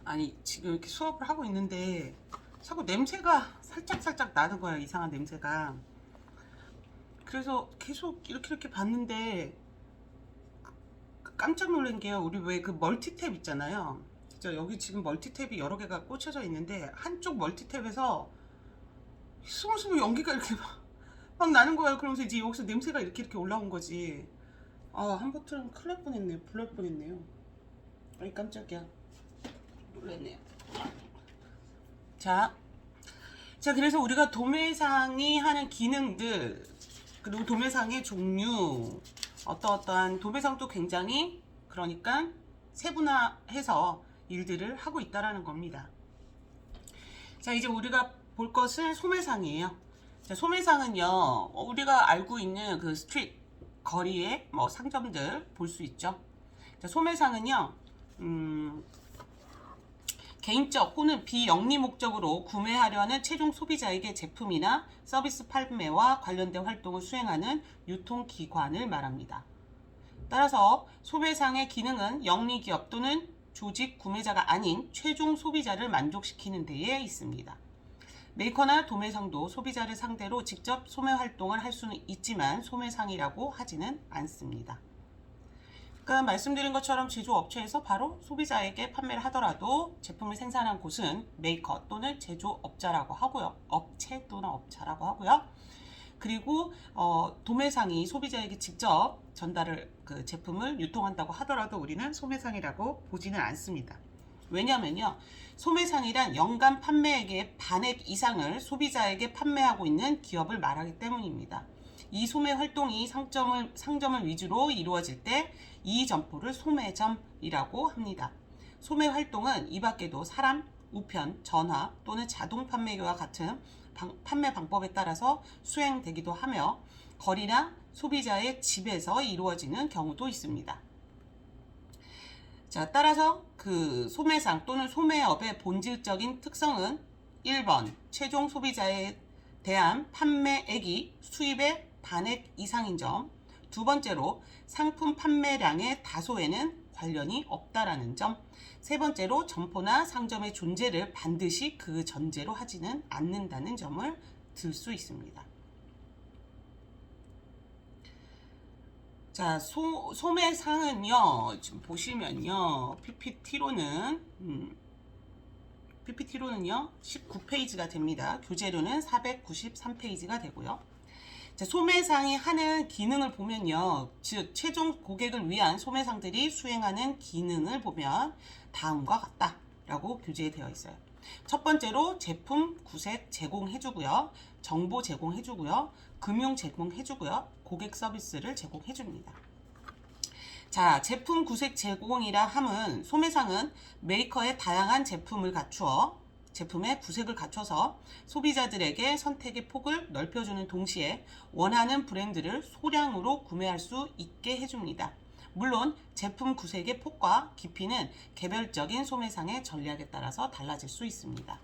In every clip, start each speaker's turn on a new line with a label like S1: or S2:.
S1: 아니 지금 이렇게 수업을 하고 있는데 자꾸 냄새가 살짝 나는 거야. 이상한 냄새가. 그래서 계속 이렇게 봤는데 깜짝 놀란 게요. 우리 왜 그 멀티탭 있잖아요. 진짜 여기 지금 멀티탭이 여러 개가 꽂혀져 있는데 한쪽 멀티탭에서 스물스물 연기가 이렇게 막 나는 거야. 그러면서 이제 여기서 냄새가 이렇게 올라온 거지. 아, 한번처럼 큰일 날 뻔했네요. 불날 뻔했네요. 아이 깜짝이야. 놀랐네요. 자, 그래서 우리가 도매상이 하는 기능들, 그리고 도매상의 종류, 어떠한 도매상도 굉장히, 그러니까 세분화해서 일들을 하고 있다라는 겁니다. 자, 이제 우리가 볼 것은 소매상이에요. 자, 소매상은요, 우리가 알고 있는 그 스트릿, 거리의 뭐 상점들 볼 수 있죠. 자, 소매상은요, 개인적 혹은 비영리 목적으로 구매하려는 최종 소비자에게 제품이나 서비스 판매와 관련된 활동을 수행하는 유통기관을 말합니다. 따라서 소매상의 기능은 영리기업 또는 조직 구매자가 아닌 최종 소비자를 만족시키는 데에 있습니다. 메이커나 도매상도 소비자를 상대로 직접 소매 활동을 할 수는 있지만 소매상이라고 하지는 않습니다. 그러니까 말씀드린 것처럼 제조업체에서 바로 소비자에게 판매를 하더라도 제품을 생산한 곳은 메이커 또는 제조업자라고 하고요. 업체 또는 업자라고 하고요. 그리고 도매상이 소비자에게 직접 전달을 그 제품을 유통한다고 하더라도 우리는 소매상이라고 보지는 않습니다. 왜냐면요, 소매상이란 연간 판매액의 반액 이상을 소비자에게 판매하고 있는 기업을 말하기 때문입니다. 이 소매 활동이 상점을 위주로 이루어질 때 이 점포를 소매점이라고 합니다. 소매 활동은 이 밖에도 사람, 우편, 전화 또는 자동 판매기와 같은 판매 방법에 따라서 수행되기도 하며 거리나 소비자의 집에서 이루어지는 경우도 있습니다. 자, 따라서 그 소매상 또는 소매업의 본질적인 특성은 1번, 최종 소비자에 대한 판매액이 수입의 반액 이상인 점. 두 번째로, 상품 판매량의 다소에는 관련이 없다라는 점. 세 번째로, 점포나 상점의 존재를 반드시 그 전제로 하지는 않는다는 점을 들 수 있습니다. 자, 소매상은요, 지금 보시면요, PPT로는요, 19페이지가 됩니다. 교재로는 493페이지가 되고요. 자, 소매상이 하는 기능을 보면요, 즉, 최종 고객을 위한 소매상들이 수행하는 기능을 보면 다음과 같다라고 교재에 되어 있어요. 첫 번째로 제품 구색 제공해주고요, 정보 제공해주고요, 금융 제공해주고요, 고객 서비스를 제공해줍니다. 자, 제품 구색 제공이라 함은 소매상은 메이커의 다양한 제품을 갖추어 제품의 구색을 갖춰서 소비자들에게 선택의 폭을 넓혀주는 동시에 원하는 브랜드를 소량으로 구매할 수 있게 해줍니다. 물론 제품 구색의 폭과 깊이는 개별적인 소매상의 전략에 따라서 달라질 수 있습니다.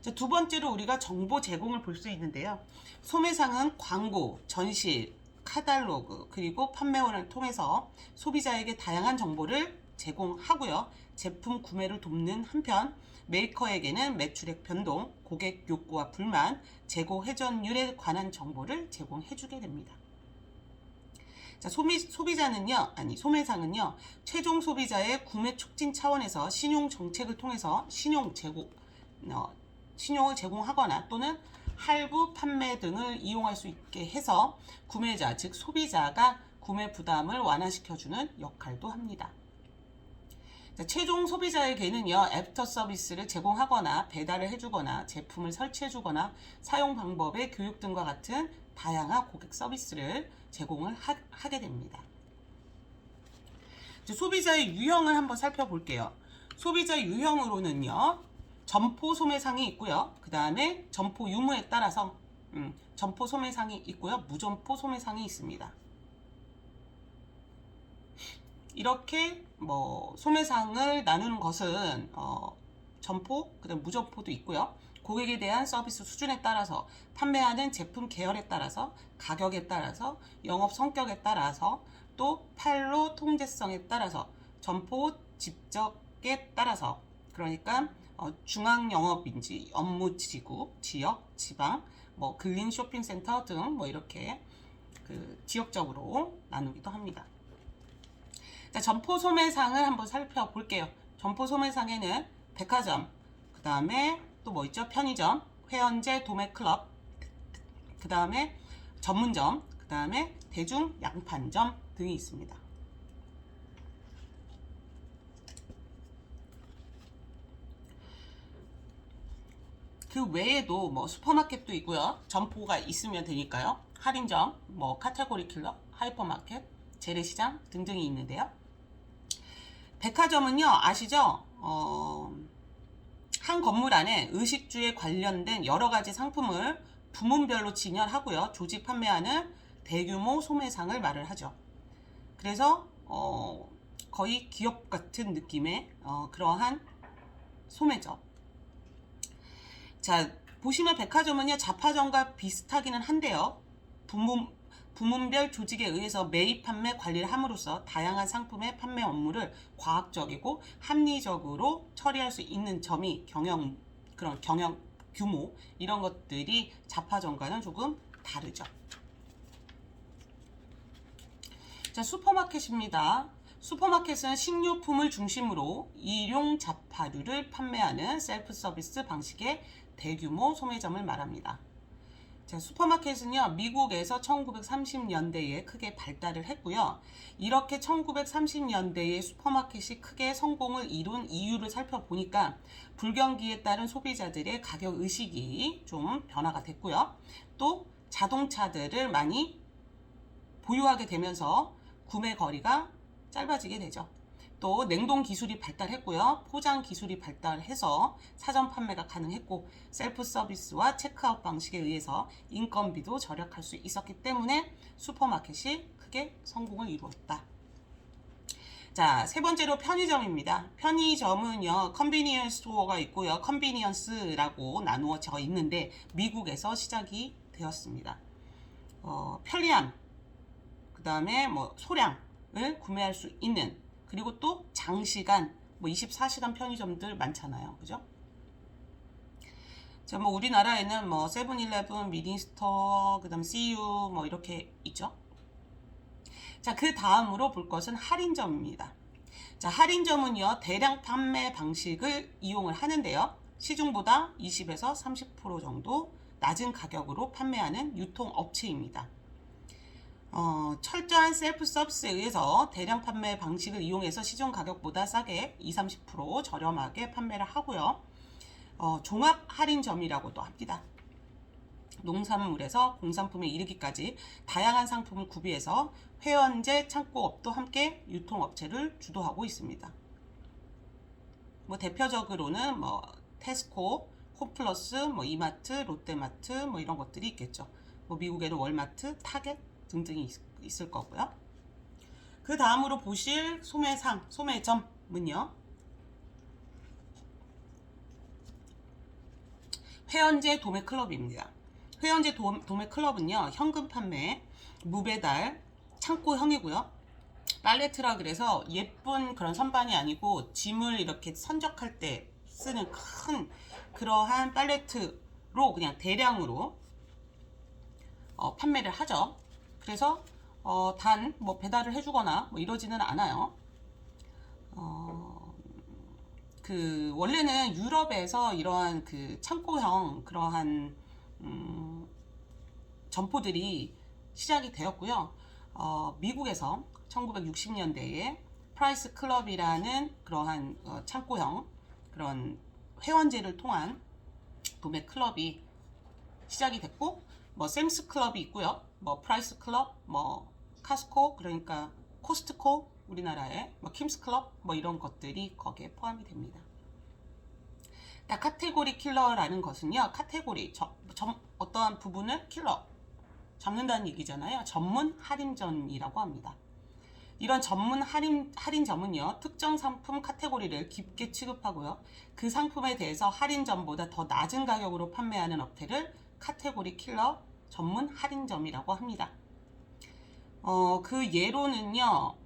S1: 자, 두 번째로 우리가 정보 제공을 볼 수 있는데요. 소매상은 광고, 전시, 카탈로그, 그리고 판매원을 통해서 소비자에게 다양한 정보를 제공하고요. 제품 구매를 돕는 한편 메이커에게는 매출액 변동, 고객 욕구와 불만, 재고 회전율에 관한 정보를 제공해주게 됩니다. 자, 소매상은요, 최종 소비자의 구매 촉진 차원에서 신용 정책을 통해서 신용을 제공하거나 또는 할부 판매 등을 이용할 수 있게 해서 구매자, 즉 소비자가 구매 부담을 완화시켜주는 역할도 합니다. 자, 최종 소비자에게는요, 애프터 서비스를 제공하거나 배달을 해주거나 제품을 설치해주거나 사용 방법의 교육 등과 같은 다양한 고객 서비스를 제공을 하게 됩니다. 자, 소비자의 유형을 한번 살펴볼게요. 소비자 유형으로는요, 점포 소매상이 있고요. 그 다음에 점포 유무에 따라서 점포 소매상이 있고요. 무점포 소매상이 있습니다. 이렇게 뭐 소매상을 나누는 것은 점포, 그다음 무점포도 있고요. 고객에 대한 서비스 수준에 따라서, 판매하는 제품 계열에 따라서, 가격에 따라서, 영업 성격에 따라서, 또 판로 통제성에 따라서, 점포 집적에 따라서 그러니까 중앙영업인지 업무지구, 지역, 지방, 뭐 근린 쇼핑센터 등 뭐 이렇게 그 지역적으로 나누기도 합니다. 자, 점포 소매상을 한번 살펴볼게요. 점포 소매상에는 백화점, 그 다음에 또 뭐 있죠? 편의점, 회원제, 도매클럽, 그 다음에 전문점, 그 다음에 대중 양판점 등이 있습니다. 그 외에도 뭐 슈퍼마켓도 있고요. 점포가 있으면 되니까요. 할인점, 뭐 카테고리 킬러, 하이퍼마켓, 재래시장 등등이 있는데요. 백화점은요, 아시죠? 한 건물 안에 의식주에 관련된 여러 가지 상품을 부문별로 진열하고요. 조직 판매하는 대규모 소매상을 말을 하죠. 그래서 거의 기업 같은 느낌의 그러한 소매점. 자, 보시면 백화점은요, 잡화점과 비슷하기는 한데요. 부문별 조직에 의해서 매입 판매 관리를 함으로써 다양한 상품의 판매 업무를 과학적이고 합리적으로 처리할 수 있는 점이 그런 경영 규모 이런 것들이 잡화점과는 조금 다르죠. 자, 슈퍼마켓입니다. 슈퍼마켓은 식료품을 중심으로 일용 잡화류를 판매하는 셀프 서비스 방식의 대규모 소매점을 말합니다. 자, 슈퍼마켓은요, 미국에서 1930년대에 크게 발달을 했고요. 이렇게 1930년대에 슈퍼마켓이 크게 성공을 이룬 이유를 살펴보니까 불경기에 따른 소비자들의 가격 의식이 좀 변화가 됐고요. 또 자동차들을 많이 보유하게 되면서 구매 거리가 짧아지게 되죠. 또 냉동 기술이 발달했고요. 포장 기술이 발달해서 사전 판매가 가능했고 셀프 서비스와 체크아웃 방식에 의해서 인건비도 절약할 수 있었기 때문에 슈퍼마켓이 크게 성공을 이루었다. 자, 세 번째로 편의점입니다. 편의점은요, 컨비니언스 스토어가 있고요. 컨비니언스라고 나누어져 있는데 미국에서 시작이 되었습니다. 편리함, 그 다음에 뭐 소량을 구매할 수 있는, 그리고 또 장시간, 뭐 24시간 편의점들 많잖아요. 그죠? 자, 뭐 우리나라에는 뭐 세븐일레븐, 미니스토어, 그 다음 CU 뭐 이렇게 있죠. 자, 그 다음으로 볼 것은 할인점입니다. 자, 할인점은요, 대량 판매 방식을 이용을 하는데요. 시중보다 20에서 30% 정도 낮은 가격으로 판매하는 유통업체입니다. 철저한 셀프 서비스에 의해서 대량 판매 방식을 이용해서 시중 가격보다 싸게 20-30% 저렴하게 판매를 하고요. 종합 할인점이라고도 합니다. 농산물에서 공산품에 이르기까지 다양한 상품을 구비해서 회원제 창고업도 함께 유통업체를 주도하고 있습니다. 뭐 대표적으로는 뭐 테스코, 홈플러스, 뭐 이마트, 롯데마트 뭐 이런 것들이 있겠죠. 뭐 미국에는 월마트, 타겟 등등이 있을 거고요. 그 다음으로 보실 소매점은요, 회원제 도매클럽입니다. 회원제 도매클럽은요, 현금 판매, 무배달, 창고형이고요. 팔레트라 그래서 예쁜 그런 선반이 아니고 짐을 이렇게 선적할 때 쓰는 큰 그러한 팔레트로 그냥 대량으로 판매를 하죠. 그래서 단 뭐 배달을 해주거나 뭐 이러지는 않아요. 그 원래는 유럽에서 이러한 그 창고형 그러한 점포들이 시작이 되었고요. 미국에서 1960년대에 프라이스 클럽이라는 그러한 창고형 그런 회원제를 통한 도매 클럽이 시작이 됐고, 뭐 샘스 클럽이 있고요. 뭐 프라이스 클럽, 뭐 카스코, 그러니까 코스트코 우리나라에 뭐 킴스 클럽 뭐 이런 것들이 거기에 포함이 됩니다. 카테고리 킬러라는 것은요, 카테고리 어떠한 부분을 킬러 잡는다는 얘기잖아요. 전문 할인점이라고 합니다. 이런 전문 할인점은요, 특정 상품 카테고리를 깊게 취급하고요. 그 상품에 대해서 할인점보다 더 낮은 가격으로 판매하는 업체를 카테고리 킬러 전문 할인점이라고 합니다. 그 예로는요,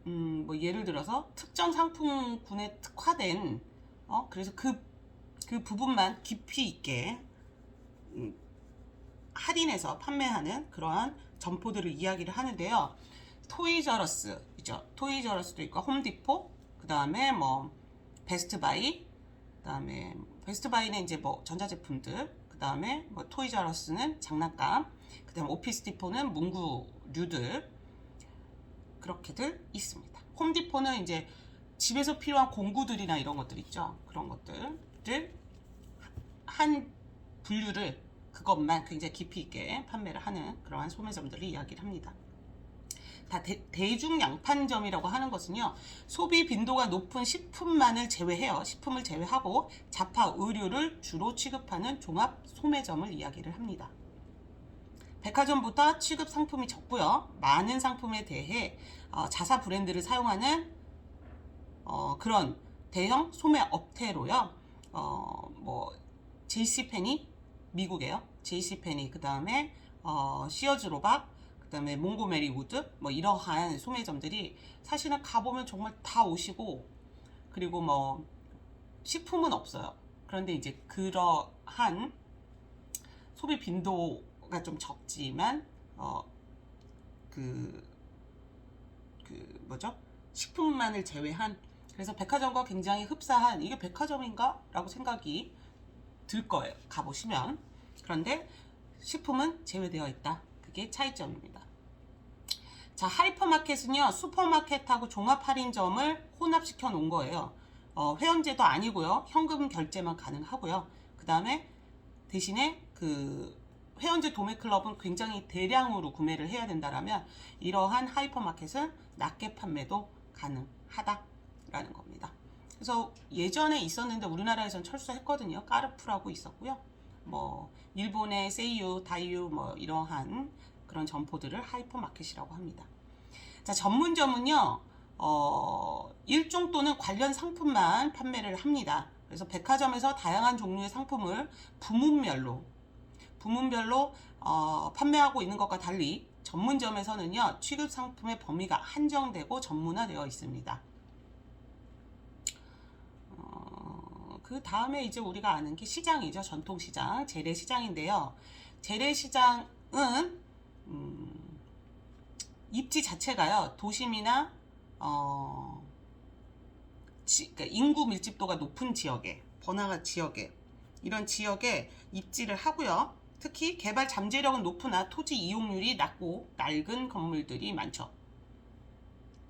S1: 뭐 예를 들어서 특정 상품군에 특화된 그래서 그 부분만 깊이 있게 할인해서 판매하는 그러한 점포들을 이야기를 하는데요. 토이저러스 있죠. 토이저러스도 있고 홈디포, 그 다음에 뭐 베스트바이, 그 다음에 베스트바이는 이제 뭐 전자제품들, 그 다음에 뭐 토이저러스는 장난감, 그 다음에 오피스디포는 문구류들 그렇게들 있습니다. 홈디포는 이제 집에서 필요한 공구들이나 이런 것들 있죠. 그런 것들을 한 분류를 그것만 굉장히 깊이 있게 판매를 하는 그러한 소매점들을 이야기를 합니다. 다 대중 양판점이라고 하는 것은요, 소비 빈도가 높은 식품만을 제외해요. 식품을 제외하고 잡화 의류를 주로 취급하는 종합 소매점을 이야기를 합니다. 백화점보다 취급 상품이 적고요. 많은 상품에 대해 자사 브랜드를 사용하는 그런 대형 소매 업태로요. 뭐 JC페니 미국에요. JC페니, 그 다음에 시어즈 로박, 그 다음에 몽고메리 우드, 뭐 이러한 소매점들이 사실은 가보면 정말 다 오시고, 그리고 뭐 식품은 없어요. 그런데 이제 그러한 소비 빈도가 좀 적지만 뭐죠? 식품만을 제외한, 그래서 백화점과 굉장히 흡사한, 이게 백화점인가? 라고 생각이 들 거예요. 가보시면. 그런데 식품은 제외되어 있다. 그게 차이점입니다. 자, 하이퍼마켓은요, 슈퍼마켓하고 종합 할인점을 혼합시켜 놓은 거예요. 회원제도 아니고요. 현금 결제만 가능하고요. 그 다음에 대신에 그 회원제 도매클럽은 굉장히 대량으로 구매를 해야 된다라면 이러한 하이퍼마켓은 낮게 판매도 가능하다라는 겁니다. 그래서 예전에 있었는데 우리나라에선 철수했거든요. 까르푸라고 있었고요. 뭐 일본의 세이유, 다이유 뭐 이러한 그런 점포들을 하이퍼마켓이라고 합니다. 자, 전문점은요, 일종 또는 관련 상품만 판매를 합니다. 그래서 백화점에서 다양한 종류의 상품을 부문별로 판매하고 있는 것과 달리 전문점에서는요, 취급 상품의 범위가 한정되고 전문화되어 있습니다. 그 다음에 이제 우리가 아는 게 시장이죠. 전통시장, 재래시장인데요. 재래시장은 입지 자체가요, 도심이나 그러니까 인구 밀집도가 높은 지역에, 번화가 지역에, 이런 지역에 입지를 하고요. 특히 개발 잠재력은 높으나 토지 이용률이 낮고 낡은 건물들이 많죠.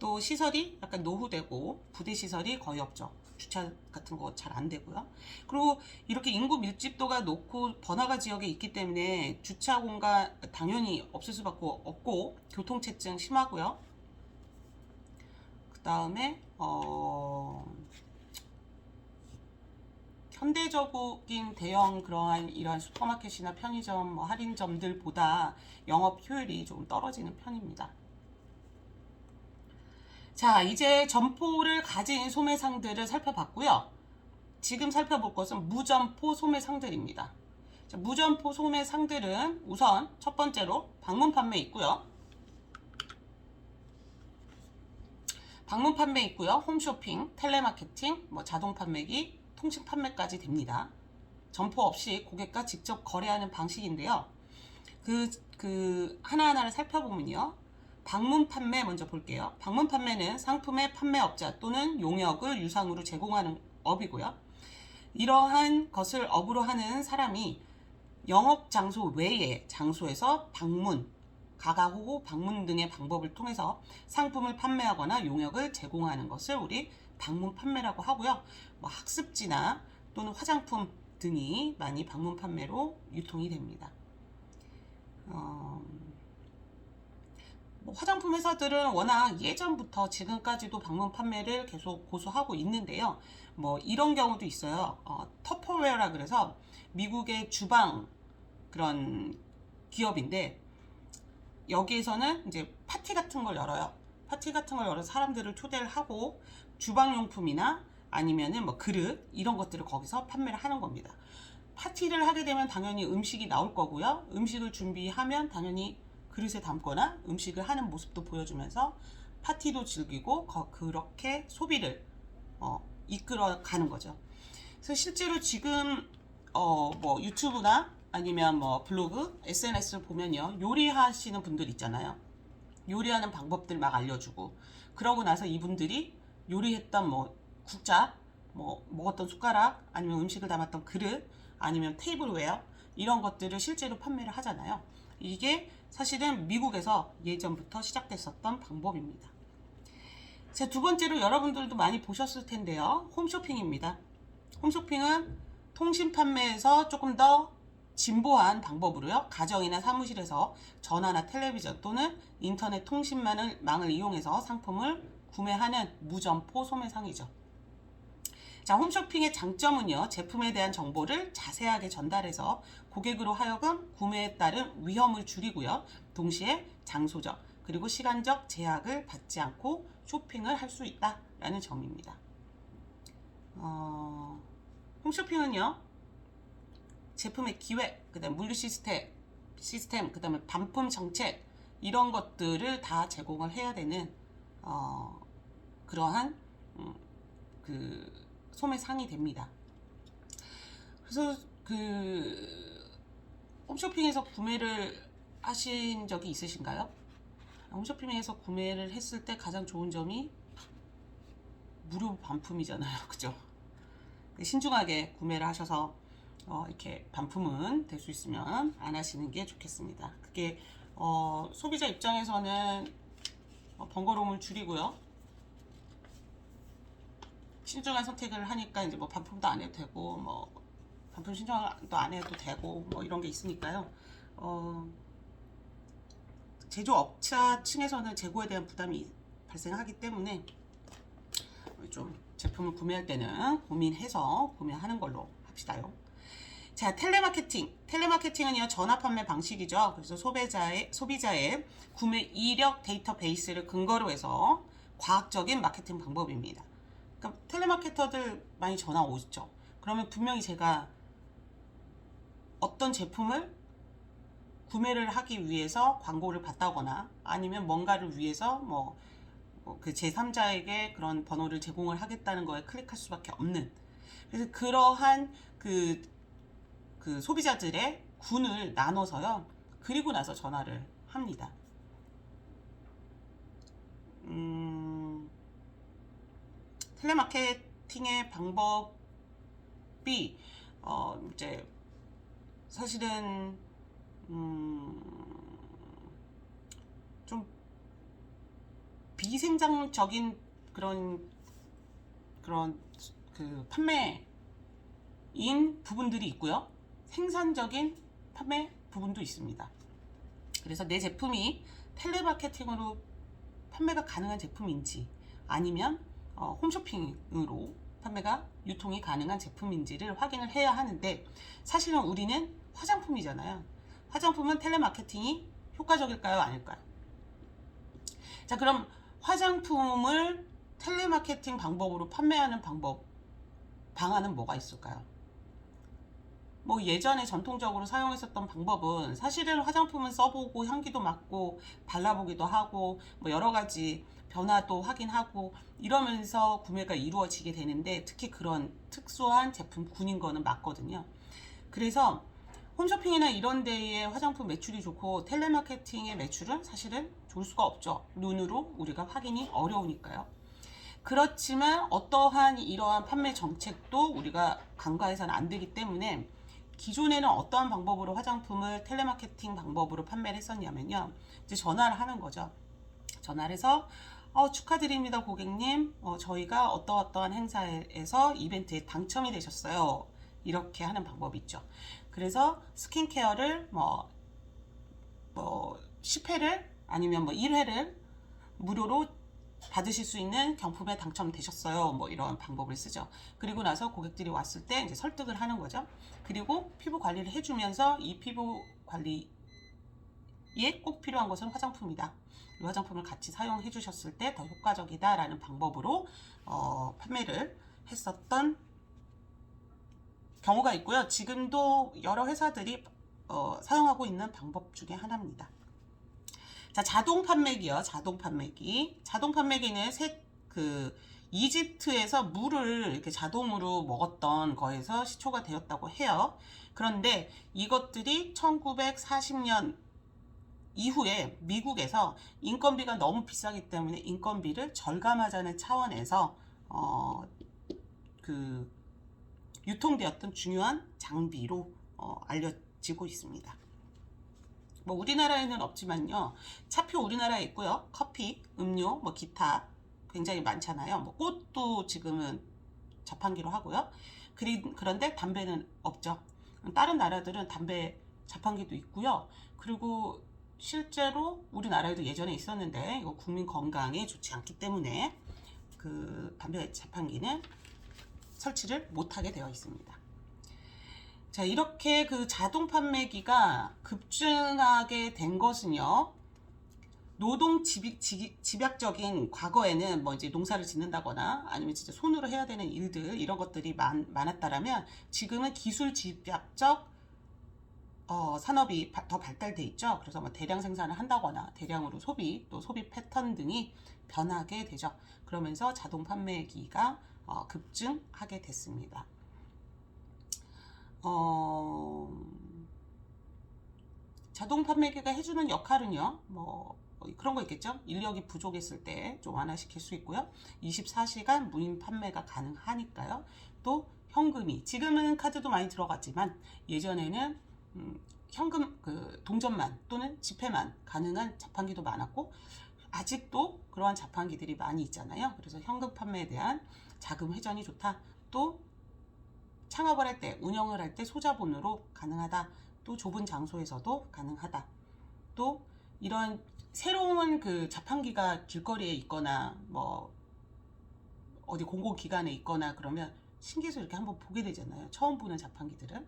S1: 또 시설이 약간 노후되고 부대 시설이 거의 없죠. 주차 같은 거 잘 안 되고요. 그리고 이렇게 인구 밀집도가 높고 번화가 지역에 있기 때문에 주차 공간 당연히 없을 수밖에 없고 교통체증 심하고요. 그 다음에 현대적인 대형 그러한 이러한 슈퍼마켓이나 편의점, 뭐 할인점들보다 영업 효율이 좀 떨어지는 편입니다. 자, 이제 점포를 가진 소매상들을 살펴봤고요. 지금 살펴볼 것은 무점포 소매상들입니다. 자, 무점포 소매상들은 우선 첫 번째로 방문 판매 있고요. 방문 판매 있고요. 홈쇼핑, 텔레마케팅, 뭐 자동 판매기, 통신 판매까지 됩니다. 점포 없이 고객과 직접 거래하는 방식인데요. 하나하나를 살펴보면요. 방문 판매 먼저 볼게요. 방문 판매는 상품의 판매업자 또는 용역을 유상으로 제공하는 업이고요. 이러한 것을 업으로 하는 사람이 영업 장소 외의 장소에서 방문, 가가호호 방문 등의 방법을 통해서 상품을 판매하거나 용역을 제공하는 것을 우리 방문 판매라고 하고요. 뭐 학습지나 또는 화장품 등이 많이 방문 판매로 유통이 됩니다. 화장품 회사들은 워낙 예전부터 지금까지도 방문 판매를 계속 고수하고 있는데요. 뭐 이런 경우도 있어요. 터퍼웨어라 그래서 미국의 주방 그런 기업인데 여기에서는 이제 파티 같은 걸 열어요. 파티 같은 걸 열어서 사람들을 초대를 하고 주방용품이나 아니면은 뭐 그릇 이런 것들을 거기서 판매를 하는 겁니다. 파티를 하게 되면 당연히 음식이 나올 거고요. 음식을 준비하면 당연히 그릇에 담거나 음식을 하는 모습도 보여주면서 파티도 즐기고 그렇게 소비를 이끌어 가는 거죠. 그래서 실제로 지금 뭐 유튜브나 아니면 뭐 블로그, SNS를 보면요, 요리하시는 분들 있잖아요. 요리하는 방법들 막 알려주고, 그러고 나서 이분들이 요리했던 뭐 국자, 뭐 먹었던 숟가락, 아니면 음식을 담았던 그릇, 아니면 테이블웨어, 이런 것들을 실제로 판매를 하잖아요. 이게 사실은 미국에서 예전부터 시작됐었던 방법입니다. 자, 두 번째로 여러분들도 많이 보셨을 텐데요, 홈쇼핑입니다. 홈쇼핑은 통신 판매에서 조금 더 진보한 방법으로요, 가정이나 사무실에서 전화나 텔레비전 또는 인터넷 통신망을 이용해서 상품을 구매하는 무점포 소매상이죠. 자, 홈쇼핑의 장점은요, 제품에 대한 정보를 자세하게 전달해서 고객으로 하여금 구매에 따른 위험을 줄이고요, 동시에 장소적 그리고 시간적 제약을 받지 않고 쇼핑을 할 수 있다라는 점입니다. 홈쇼핑은요, 제품의 기획, 그다음 물류 시스템, 그다음에 반품 정책, 이런 것들을 다 제공을 해야 되는 그러한 그 소매상이 됩니다. 그래서 그 홈쇼핑에서 구매를 하신 적이 있으신가요? 홈쇼핑에서 구매를 했을 때 가장 좋은 점이 무료 반품이잖아요. 그죠? 신중하게 구매를 하셔서 이렇게 반품은 될 수 있으면 안 하시는 게 좋겠습니다. 그게 소비자 입장에서는 번거로움을 줄이고요, 신중한 선택을 하니까 이제 뭐 반품도 안 해도 되고, 뭐 반품 신청도 안 해도 되고, 뭐 이런 게 있으니까요. 제조업자 층에서는 재고에 대한 부담이 발생하기 때문에 좀 제품을 구매할 때는 고민해서 구매하는 걸로 합시다요. 자, 텔레마케팅은요, 전화 판매 방식이죠. 그래서 소비자의 구매 이력 데이터베이스를 근거로 해서 과학적인 마케팅 방법입니다. 그러니까 텔레마케터들 많이 전화 오죠. 그러면 분명히 제가 어떤 제품을 구매를 하기 위해서 광고를 받다거나, 아니면 뭔가를 위해서 그 제3자에게 그런 번호를 제공을 하겠다는 거에 클릭할 수밖에 없는, 그래서 그러한 그 소비자들의 군을 나눠서요, 그리고 나서 전화를 합니다. 텔레마케팅의 방법이 이제 사실은 좀 비생산적인 그런 그 판매인 부분들이 있고요, 생산적인 판매 부분도 있습니다. 그래서 내 제품이 텔레마케팅으로 판매가 가능한 제품인지, 아니면 홈쇼핑으로 판매가 유통이 가능한 제품인지를 확인을 해야 하는데, 사실은 우리는 화장품이잖아요. 화장품은 텔레마케팅이 효과적일까요, 아닐까요? 자, 그럼 화장품을 텔레마케팅 방법으로 판매하는 방안은 뭐가 있을까요? 뭐 예전에 전통적으로 사용했었던 방법은, 사실은 화장품은 써보고 향기도 맡고 발라보기도 하고 뭐 여러 가지 변화도 확인하고 이러면서 구매가 이루어지게 되는데, 특히 그런 특수한 제품군인 거는 맞거든요. 그래서 홈쇼핑이나 이런 데의 화장품 매출이 좋고 텔레마케팅의 매출은 사실은 좋을 수가 없죠. 눈으로 우리가 확인이 어려우니까요. 그렇지만 어떠한 이러한 판매 정책도 우리가 간과해서는 안 되기 때문에, 기존에는 어떠한 방법으로 화장품을 텔레마케팅 방법으로 판매를 했었냐면요, 이제 전화를 하는 거죠. 전화를 해서 축하드립니다 고객님, 저희가 어떠한 행사에서 이벤트에 당첨이 되셨어요, 이렇게 하는 방법이 있죠. 그래서 스킨케어를 10회를 아니면 1회를 무료로 받으실 수 있는 경품에 당첨되셨어요, 뭐 이런 방법을 쓰죠. 그리고 나서 고객들이 왔을 때 이제 설득을 하는 거죠. 그리고 피부 관리를 해주면서 이 피부 관리에 꼭 필요한 것은 화장품이다, 이 화장품을 같이 사용해 주셨을 때 더 효과적이다 라는 방법으로 판매를 했었던 경우가 있고요. 지금도 여러 회사들이 사용하고 있는 방법 중에 하나입니다. 자, 자동 판매기요. 자동 판매기는 이집트에서 물을 이렇게 자동으로 먹었던 거에서 시초가 되었다고 해요. 그런데 이것들이 1940년 이후에 미국에서 인건비가 너무 비싸기 때문에 인건비를 절감하자는 차원에서 그 유통되었던 중요한 장비로 알려지고 있습니다. 뭐 우리나라에는 없지만요. 차표 우리나라에 있고요. 커피, 음료, 뭐 기타 굉장히 많잖아요. 뭐 꽃도 지금은 자판기로 하고요. 그런데 담배는 없죠. 다른 나라들은 담배 자판기도 있고요. 그리고 실제로 우리나라에도 예전에 있었는데 이거 국민 건강에 좋지 않기 때문에 그 담배 자판기는 설치를 못하게 되어 있습니다. 자, 이렇게 그 자동 판매기가 급증하게 된 것은요, 노동 집약적인 과거에는 뭐 이제 농사를 짓는다거나 아니면 진짜 손으로 해야 되는 일들 이런 것들이 많았다라면 지금은 기술 집약적 산업이 더 발달돼 있죠. 그래서 뭐 대량 생산을 한다거나 대량으로 소비 또 소비 패턴 등이 변하게 되죠. 그러면서 자동 판매기가 급증하게 됐습니다. 자동 판매기가 해주는 역할은요, 뭐 그런 거 있겠죠. 인력이 부족했을 때 좀 완화시킬 수 있고요. 24시간 무인 판매가 가능하니까요. 또 현금이 지금은 카드도 많이 들어갔지만 예전에는 현금 그 동전만 또는 지폐만 가능한 자판기도 많았고 아직도 그러한 자판기들이 많이 있잖아요. 그래서 현금 판매에 대한 자금 회전이 좋다. 또 창업을 할 때, 운영을 할 때 소자본으로 가능하다. 또 좁은 장소에서도 가능하다. 또 이런 새로운 그 자판기가 길거리에 있거나 뭐 어디 공공기관에 있거나 그러면 신기해서 이렇게 한번 보게 되잖아요. 처음 보는 자판기들은.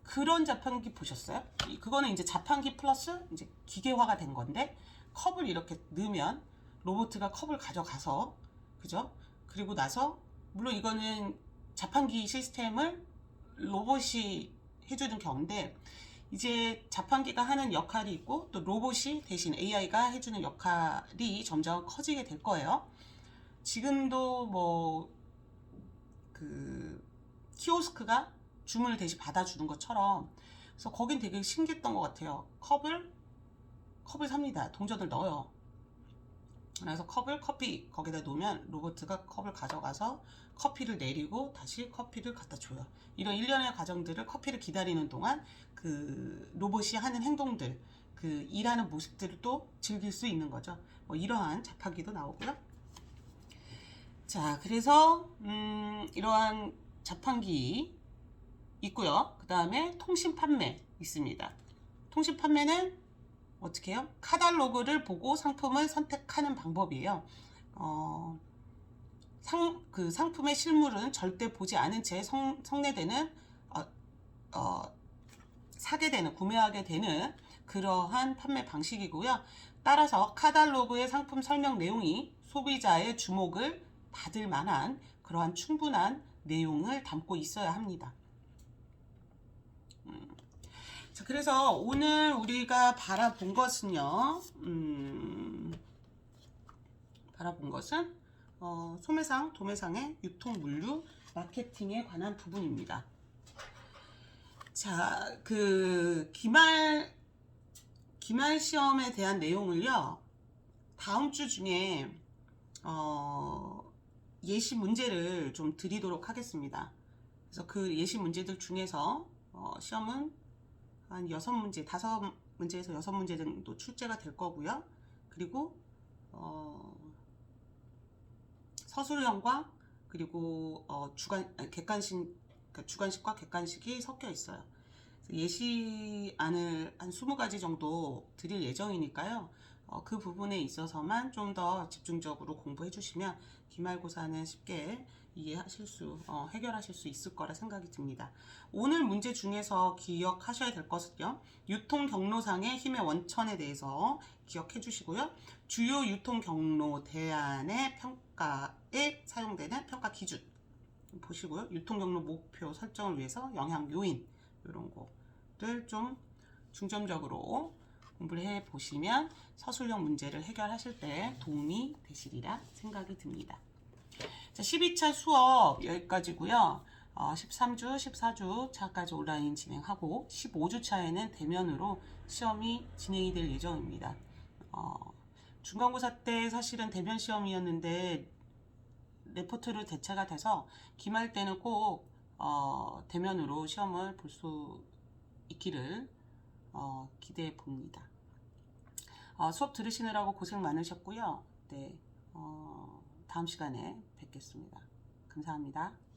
S1: 그런 자판기 보셨어요? 그거는 이제 자판기 플러스 이제 기계화가 된 건데 컵을 이렇게 넣으면 로봇가 컵을 가져가서 그죠? 그리고 나서 물론 이거는 자판기 시스템을 로봇이 해주는 경우인데 이제 자판기가 하는 역할이 있고 또 로봇이 대신 AI가 해주는 역할이 점점 커지게 될 거예요. 지금도 뭐 그 키오스크가 주문을 대신 받아주는 것처럼 그래서 거긴 되게 신기했던 것 같아요. 컵을 삽니다. 동전을 넣어요. 그래서 커피 거기다 놓으면 로봇가 컵을 가져가서 커피를 내리고 다시 커피를 갖다 줘요. 이런 일련의 과정들을 커피를 기다리는 동안 그 로봇이 하는 행동들, 그 일하는 모습들을 또 즐길 수 있는 거죠. 뭐 이러한 자판기도 나오고요. 자, 그래서 이러한 자판기 있고요. 그 다음에 통신 판매 있습니다. 통신 판매는 어떻게 해요? 카탈로그를 보고 상품을 선택하는 방법이에요. 그 상품의 실물은 절대 보지 않은 채 성내되는 사게 되는 구매하게 되는 그러한 판매 방식이고요. 따라서 카탈로그의 상품 설명 내용이 소비자의 주목을 받을 만한 그러한 충분한 내용을 담고 있어야 합니다. 자, 그래서 오늘 우리가 바라본 것은요, 소매상, 도매상의 유통 물류 마케팅에 관한 부분입니다. 자, 그 기말 시험에 대한 내용을요, 다음 주 중에 예시 문제를 좀 드리도록 하겠습니다. 그래서 그 예시 문제들 중에서 시험은 한 6문제, 5문제에서 6문제 정도 출제가 될 거고요. 그리고 서술형과 그리고 주관식과 객관식이 섞여 있어요. 예시안을 한 20가지 정도 드릴 예정이니까요. 그 부분에 있어서만 좀 더 집중적으로 공부해 주시면 기말고사는 쉽게 해결하실 수 있을 거라 생각이 듭니다. 오늘 문제 중에서 기억하셔야 될 것은요. 유통 경로상의 힘의 원천에 대해서 기억해 주시고요. 주요 유통 경로 대안의 평가에 사용되는 평가 기준 보시고요. 유통 경로 목표 설정을 위해서 영향 요인 이런 거를 좀 중점적으로 공부를 해 보시면 서술형 문제를 해결하실 때 도움이 되시리라 생각이 듭니다. 자, 12차 수업 여기까지고요. 13주, 14주 차까지 온라인 진행하고 15주 차에는 대면으로 시험이 진행이 될 예정입니다. 중간고사 때 사실은 대면 시험이었는데 레포트로 대체가 돼서 기말 때는 꼭 대면으로 시험을 볼 수 있기를 기대해 봅니다. 수업 들으시느라고 고생 많으셨고요. 네, 다음 시간에 뵙겠습니다. 감사합니다.